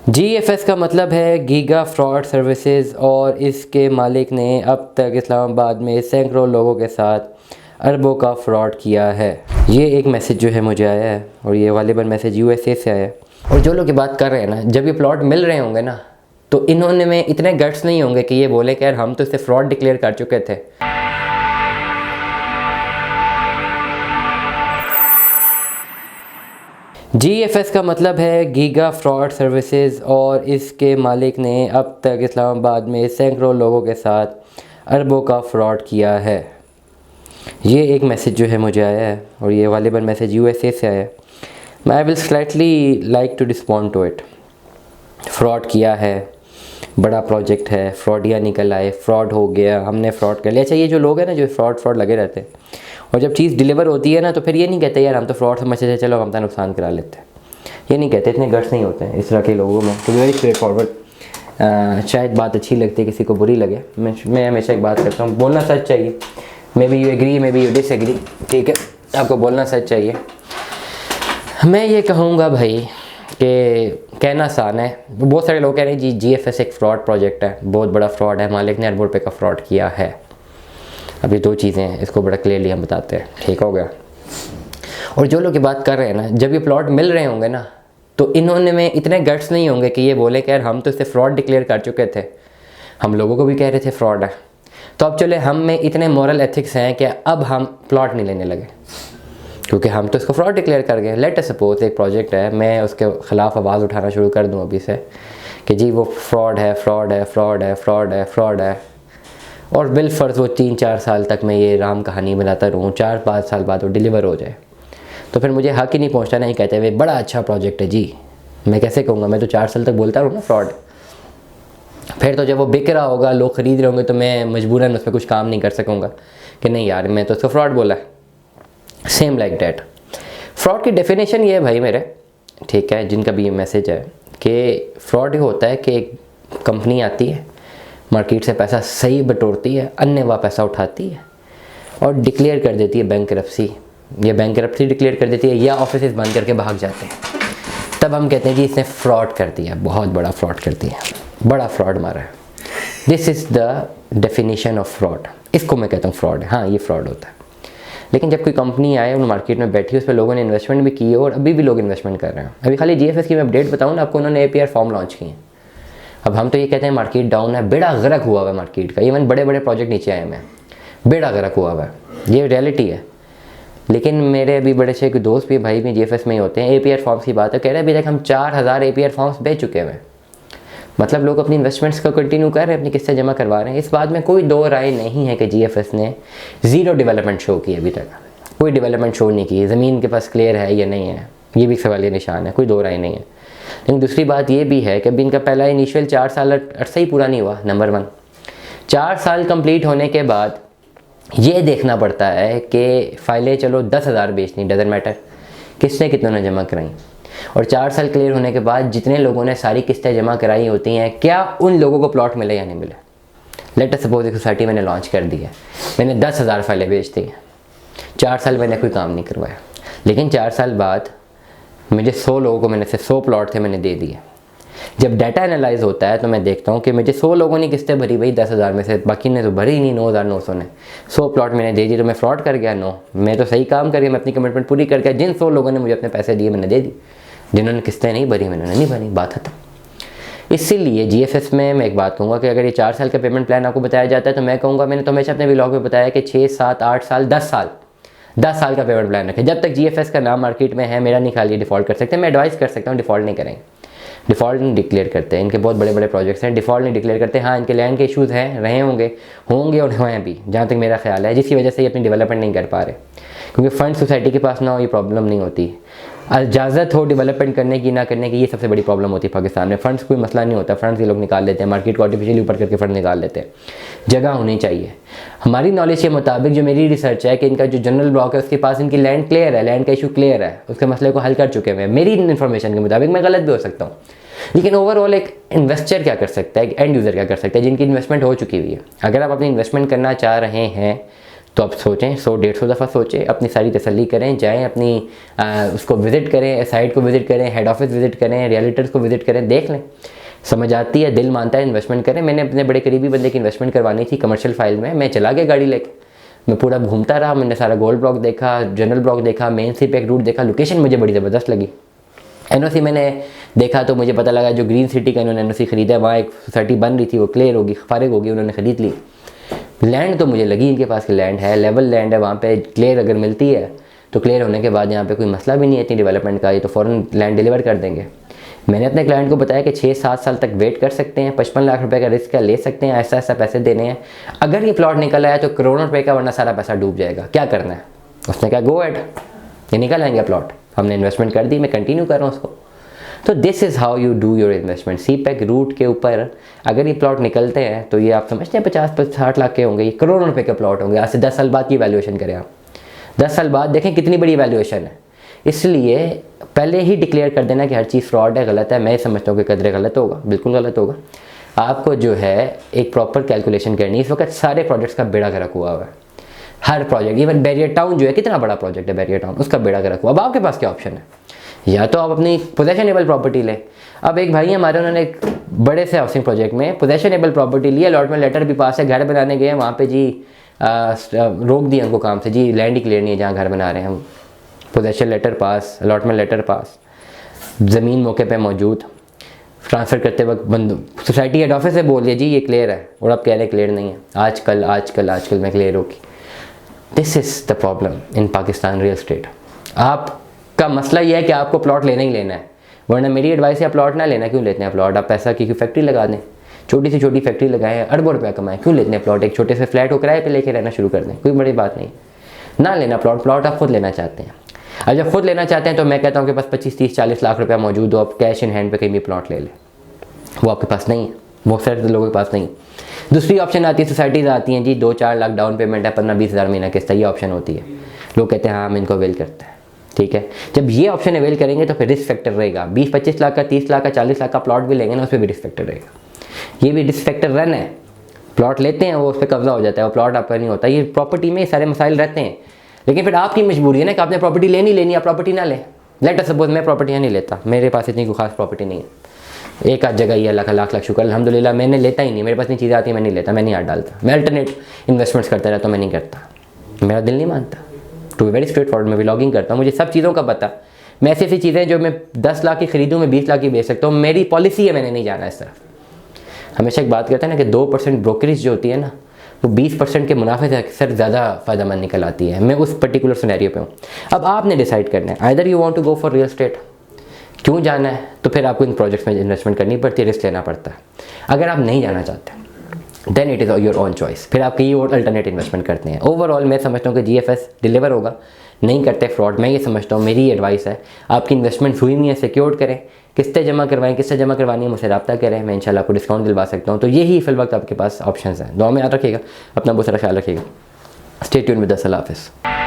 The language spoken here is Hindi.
GFS का मतलब है गीगा फ्रॉड सर्विसेज और इसके मालिक ने अब तक इस्लामाबाद में सैकड़ों लोगों के साथ अरबों का फ्रॉड किया है। ये एक मैसेज जो है मुझे आया है और ये वालिबन मैसेज USA से आया है। और जो लोग ये बात कर रहे हैं ना, जब ये प्लॉट मिल रहे होंगे ना, तो इन्होंने में इतने गट्स नहीं होंगे कि ये बोले कि यार हम तो इसे फ्रॉड डिक्लेयर कर चुके थे। GFS का मतलब है गीगा फ्रॉड सर्विसेज और इसके मालिक ने अब तक इस्लामाबाद में सैकड़ों लोगों के साथ अरबों का फ्रॉड किया है। ये एक मैसेज जो है मुझे आया है और ये वालिबन मैसेज USA से आया है। I will slightly like to respond to it. Fraud किया है, बड़ा प्रोजेक्ट है, फ्रॉडिया निकल आए, फ्रॉड हो गया, हमने फ्रॉड कर लिया। अच्छा, ये जो लोग हैं ना जो फ्रॉड लगे रहते हैं और जब चीज़ डिलीवर होती है ना तो फिर ये नहीं कहते यार हम तो फ्रॉड समझते थे, चलो हम तो नुकसान करा लेते हैं। ये नहीं कहते, इतने गट्स नहीं होते हैं इस तरह के लोगों में। तो वेरी स्ट्रेट फॉरवर्ड। शायद बात अच्छी लगती है, किसी को बुरी लगे। मैं हमेशा एक बात करता हूँ, बोलना सच चाहिए। Maybe you agree, maybe you disagree, ठीक है, आपको बोलना सच चाहिए। मैं ये कहूँगा भाई कि कहना आसान है। बहुत सारे लोग कह रहे हैं जी GFS एक फ़्रॉड प्रोजेक्ट है, बहुत बड़ा फ्रॉड है, मालिक ने अरबों रुपये का फ्रॉड किया है। अब ये दो चीज़ें हैं, इसको बड़ा क्लियरली हम बताते हैं, ठीक हो गया। और जो लोग ये बात कर रहे हैं ना, जब ये प्लॉट मिल रहे होंगे ना, तो इन्होंने में इतने गट्स नहीं होंगे कि ये बोले कि यार हम तो इसे फ्रॉड डिक्लेयर कर चुके थे, हम लोगों को भी कह रहे थे फ्रॉड है, तो अब चले हम में इतने मॉरल एथिक्स हैं कि अब हम प्लॉट नहीं लेने लगे क्योंकि हम तो इसको फ्रॉड डिक्लेयर कर गए। लेट अस सपोज एक प्रोजेक्ट है, मैं उसके ख़िलाफ़ आवाज़ उठाना शुरू कर दूँ अभी से कि जी वो फ्रॉड है, फ्रॉड है, फ्रॉड है, फ्रॉड है, फ्रॉड है, और बिलफर्ज वो 3-4 साल तक मैं ये राम कहानी बनाता रहूँ, 4-5 साल बाद वो डिलीवर हो जाए, तो फिर मुझे हक ही नहीं पहुँचता नहीं कहते हुए बड़ा अच्छा प्रोजेक्ट है जी। मैं कैसे कहूँगा, मैं तो 4 साल तक बोलता रहूँ ना फ्रॉड। फिर तो जब वो बिक रहा होगा, लोग ख़रीद रहे होंगे, तो मैं मजबूरन उस पर कुछ काम नहीं कर सकूँगा कि नहीं यार मैं तो उसको फ्रॉड बोला है। सेम लाइक डैट फ्रॉड की डेफिनेशन ये है भाई मेरे, ठीक है, जिनका भी ये मैसेज है कि फ्रॉड ये होता है कि एक कंपनी आती है, मार्केट से पैसा सही बटोरती है, अन्यथा पैसा उठाती है और डिक्लेयर कर देती है बैंकरप्सी, या बैंकरप्सी डिक्लेयर कर देती है या ऑफिस बंद करके भाग जाते हैं। तब हम कहते हैं कि इसने फ्रॉड कर दिया, बहुत बड़ा फ्रॉड कर दिया, बड़ा फ्रॉड मारा है। This is the definition of fraud. इसको मैं कहता हूँ फ्रॉड है, हाँ ये फ्रॉड होता है। लेकिन जब कोई कंपनी आए, उन मार्केट में बैठी, उस पर लोगों ने इन्वेस्टमेंट भी की है और अभी भी लोग इन्वेस्टमेंट कर रहे हैं। अभी खाली GFS की मैं अपडेट बताऊँ ना आपको, उन्होंने APR फॉर्म लॉन्च किए हैं। अब हम तो ये कहते हैं मार्केट डाउन है, बेड़ा गर्क हुआ हुआ है मार्केट का, इवन बड़े बड़े प्रोजेक्ट नीचे आए हैं, बेड़ा गर्क हुआ हुआ है, ये रियलिटी है। लेकिन मेरे अभी बड़े से कोई दोस्त भी भाई भी GFS में ही होते हैं। APR फॉर्म्स की बात है, कह रहे हैं अभी तक हम 4000 APR फॉर्म्स बेच चुके हैं। मतलब लोग अपनी इन्वेस्टमेंट्स को कंटिन्यू कर रहे हैं, अपनी किस्तें जमा करवा रहे हैं। इस बात में कोई दो राय नहीं है कि GFS ने ज़ीरो डेवलपमेंट शो की, अभी तक कोई डेवलपमेंट शो नहीं की। ज़मीन के पास क्लियर है या नहीं है, ये भी सवालिया निशान है, कोई दो राय नहीं है। लेकिन दूसरी बात ये भी है कि अभी इनका पहला इनिशियल 4 साल अरसा ही पूरा नहीं हुआ। नंबर 1, 4 साल कंप्लीट होने के बाद ये देखना पड़ता है कि फ़ाइलें चलो 10,000 बेचनी, डजंट मैटर किसने कितनों ने जमा कराई, और 4 साल क्लियर होने के बाद जितने लोगों ने सारी किस्तें जमा कराई होती हैं, क्या उन लोगों को प्लॉट मिले या नहीं मिले। लेट अस सपोज एक सोसाइटी मैंने लॉन्च कर दी है, मैंने 10,000 फाइलें बेच दी हैं, 4 साल मैंने कोई काम नहीं करवाया, लेकिन 4 साल बाद मुझे 100 लोगों को मैंने से 100 प्लॉट थे मैंने दे दिए। जब डाटा एनालाइज होता है तो मैं देखता हूँ कि मुझे 100 लोगों ने किस्तें भरी भाई 10,000 में से, बाकी ने तो भरी ही नहीं, 9,900 ने। 100 प्लॉट मैंने दे दिए, तो मैं फ्रॉड कर गया? नो, मैं तो सही काम कर गया, मैं अपनी कमिटमेंट पूरी कर गया। जिन 100 लोगों ने मुझे अपने पैसे दिए मैंने दे दी, जिन्होंने किस्तें नहीं भरी मैंने नहीं भरी, बात खत्म। इसीलिए GFS में मैं एक बात कहूँगा कि अगर ये 4 साल का पेमेंट प्लान आपको बताया जाता है तो मैं कहूँगा, मैंने तो हमेशा अपने व्लॉग में बताया कि 6, 7, 8 साल, 10 साल का पेमेंट प्लान रखें। जब तक GFS का नाम मार्केट में है, मेरा नहीं ख्याल ये डिफ़ॉल्ट कर सकते। मैं एडवाइस कर सकता हूँ डिफ़ॉल्ट नहीं करेंगे, डिफ़ॉल्ट नहीं डिक्लेयर करते हैं। इनके बहुत बड़े बड़े प्रोजेक्ट्स हैं, डिफ़ॉल्ट नहीं डिक्लेयर करते। हाँ, इनके लैंड के इशूज़ हैं, रहे होंगे और हैं भी, जहाँ तक मेरा ख्याल है, जिसकी वजह से ये अपनी डेवलपमेंट नहीं कर पा रहे, क्योंकि फंड सोसाइटी के पास ना हो ये प्रॉब्लम नहीं होती। इजाज़त हो डेवलपमेंट करने की ना करने की, ये सबसे बड़ी प्रॉब्लम होती है पाकिस्तान में। फंड्स कोई मसला नहीं होता, फंड्स ये लोग निकाल लेते हैं, मार्केट को आर्टिफिशियली ऊपर करके फंड निकाल लेते हैं। जगह होनी चाहिए। हमारी नॉलेज के मुताबिक, जो मेरी रिसर्च है, कि इनका जो जनरल ब्लॉक है उसके पास इनकी लैंड क्लियर है, लैंड का इशू क्लियर है, उसके मसले को हल कर चुके हैं। मेरी इन्फॉर्मेशन के मुताबिक, मैं गलत भी हो सकता हूँ, लेकिन ओवरऑल एक इन्वेस्टर क्या कर सकता है, एक एंड यूज़र क्या कर सकता है, जिनकी इन्वेस्टमेंट हो चुकी हुई है। अगर आप अपनी इन्वेस्टमेंट करना चाह रहे हैं तो आप सोचें, 100-150 दफ़ा सोचें, अपनी सारी तसल्ली करें, जाएं अपनी उसको विज़िट करें, साइट को विज़िट करें, हेड ऑफिस विज़िट करें, रियल्टर्स को विज़िट करें, देख लें, समझ आती है, दिल मानता है, इन्वेस्टमेंट करें। मैंने अपने बड़े करीबी बंदे की इन्वेस्टमेंट करवानी थी कमर्शियल फाइल में, मैं चला गया गाड़ी लेके, मैं पूरा घूमता रहा, मैंने सारा गोल्ड ब्लॉक देखा, जनरल ब्लॉक देखा, मेन सी पैक रूट देखा, लोकेशन मुझे बड़ी ज़बरदस्त लगी। एनओसी मैंने देखा तो मुझे पता लगा जो ग्रीन सिटी का इन्होंने एनओसी ख़रीदा है, वहाँ एक सोसाइटी बन रही थी, वो क्लियर होगी, फारिग होगी, उन्होंने ख़रीद ली। लैंड तो मुझे लगी इनके पास की लैंड है, लेवल लैंड है, वहाँ पे क्लियर अगर मिलती है तो क्लियर होने के बाद यहाँ पे कोई मसला भी नहीं है इतनी डेवलपमेंट का, ये तो फ़ौरन लैंड डिलीवर कर देंगे। मैंने अपने क्लाइंट को बताया कि 6-7 साल तक वेट कर सकते हैं, 55 लाख रुपए का रिस्क है, ले सकते हैं, ऐसा ऐसा पैसे देने हैं, अगर ये प्लॉट निकल आया तो करोड़ों रुपए का, वरना सारा पैसा डूब जाएगा, क्या करना है। उसने कहा गो एड, ये निकल आएंगे प्लॉट, हमने इन्वेस्टमेंट कर दी, मैं कंटिन्यू कर रहा हूँ उसको। तो this is how you do your investment. सी पैक रूट के ऊपर अगर ये प्लॉट निकलते हैं तो ये आप समझते हैं 50-60 लाख के होंगे, ये करोड़ों रुपए के प्लॉट होंगे। आज से 10 साल बाद की वैल्यूएशन करें आप, 10 साल बाद देखें कितनी बड़ी वैल्यूएशन है। इसलिए पहले ही डिक्लेयर कर देना कि हर चीज़ फ्रॉड है, गलत है। मैं समझता हूँ कि कदरे गलत होगा, बिल्कुल गलत होगा। आपको जो है एक प्रॉपर कैलकुलेशन करनी। इस वक्त सारे प्रोजेक्ट्स का बेड़ा गर्क हुआ है, हर प्रोजेक्ट, इवन बैरियर टाउन जो है, कितना बड़ा प्रोजेक्ट है बैरियर टाउन, उसका बेड़ा गर्क हुआ। अब आपके पास क्या ऑप्शन है, या तो आप अपनी पोजेशनेबल प्रॉपर्टी लें। अब एक भाई हमारे, उन्होंने एक बड़े से हाउसिंग प्रोजेक्ट में पोजेशनेबल प्रॉपर्टी ली, अलॉटमेंट लेटर भी पास है, घर बनाने गए वहाँ पे जी रोक दिया उनको काम से, जी लैंड ही क्लियर नहीं है जहाँ घर बना रहे हैं हम। पोजेशन लेटर पास, अलॉटमेंट लेटर पास, ज़मीन मौके पे मौजूद, ट्रांसफ़र करते वक्त बंद, सोसाइटी हेड ऑफिस से बोल दिया जी ये क्लियर है, और आप कह रहे हैं क्लियर नहीं है, आजकल मैं क्लियर होगी। This is the problem in Pakistan real estate. आपका मसला ये है कि आपको प्लॉट लेना ही लेना है, वरना मेरी एडवाइस है आप प्लॉट ना लेना। क्यों लेते हैं प्लॉट, आप पैसा की फैक्ट्री लगा दें, छोटी से छोटी फैक्ट्री लगाएं, अरबों रुपया कमाएं। क्यों लेते हैं प्लॉट, एक छोटे से फ्लैट हो किराए पे लेके रहना शुरू कर दें, कोई बड़ी बात नहीं। ना लेना प्लॉट आप खुद लेना चाहते हैं। अब जब खुद लेना चाहते हैं तो मैं कहता हूँ कि बस 25-30-40 लाख रुपया मौजूद हो, आप कैश इन हैंड पे कहीं भी प्लॉट ले लें, वो आपके पास नहीं है, बहुत सारे लोगों के पास नहीं है। दूसरी ऑप्शन आती है, सोसाइटीज़ आती हैं जी 2-4 लाख डाउन पेमेंट है, 15-20 हज़ार महीना किस्त, ये ऑप्शन होती है। लोग कहते हैं हाँ हम इनको अवेल करते हैं, ठीक है। जब ये ऑप्शन अवेल करेंगे तो फिर रिस्क फैक्टर रहेगा, 20-25 लाख का, 30 लाख का, 40 लाख का प्लॉट भी लेंगे ना, उस पर भी रिस्क फैक्टर रहेगा। ये भी रिस्क फैक्टर रन है, प्लॉट लेते हैं वो उस पर कब्जा हो जाता है, वो प्लॉट आपका नहीं होता। ये प्रॉपर्टी में सारे मसाइल रहते हैं, लेकिन फिर आपकी मजबूरी है ना कि आपने प्रॉपर्टी लेनी, आप प्रॉपर्टी ना लें। लेट अस सपोज मैं प्रॉपर्टियाँ नहीं लेता, मेरे पास इतनी कोई खास प्रॉपर्टी नहीं है, एक आध जगह ही है, लाख शुक्र अल्हम्दुलिल्लाह, मैंने लेता ही नहीं, मेरे पास इतनी चीज़ें आती हैं, मैं नहीं लेता, मैं नहीं हाथ डालता, मैं अल्टरनेट इन्वेस्टमेंट्स करता रहता हूँ, मैं नहीं करता, मेरा दिल नहीं मानता। To be very straightforward, मैं व्लॉगिंग करता हूँ, मुझे सब चीज़ों का पता। मैं ऐसी चीज़ें जो मैं 10 लाख की खरीदूँ, मैं 20 लाख की बेच सकता हूँ, मेरी पॉलिसी है, मैंने नहीं जाना इस तरफ। हमेशा एक बात कहते हैं ना कि 2% ब्रोकरेज जो होती है ना, वो 20% के मुनाफे से अक्सर ज़्यादा फ़ायदेमंद निकल आती है। मैं उस पर्टिकुलर सिनेरियो पे हूँ। अब आपने डिसाइड करना है, either you want to go for real estate, क्यों जाना है, तो फिर आपको इन प्रोजेक्ट्स में इन्वेस्टमेंट करनी पड़ती है, रिस्क लेना पड़ता है। अगर आप नहीं जाना चाहते then it is your own choice, फिर आप कई और अल्टरनेट इन्वेस्टमेंट करते हैं। ओवरऑल मैं समझता हूँ कि GFS डिलीवर होगा, नहीं करते फ्रॉड। मैं ये समझता हूँ, मेरी एडवाइस है, आपकी इन्वेस्टमेंट हुई नहीं है, सिक्योर करें, किस्तें जमा करवाएं, किस्तें जमा करवानी है मुझसे रब्ता करें, मैं इंशाल्लाह आपको डिस्काउंट दिलवा सकता हूँ। तो यही फिल वक्त आपके पास ऑप्शंस हैं। दुआ में याद रखिएगा, अपना बहुत सारा ख्याल रखिएगा। स्टे ट्यून्ड विद अस, अल्लाह हाफ़िज़।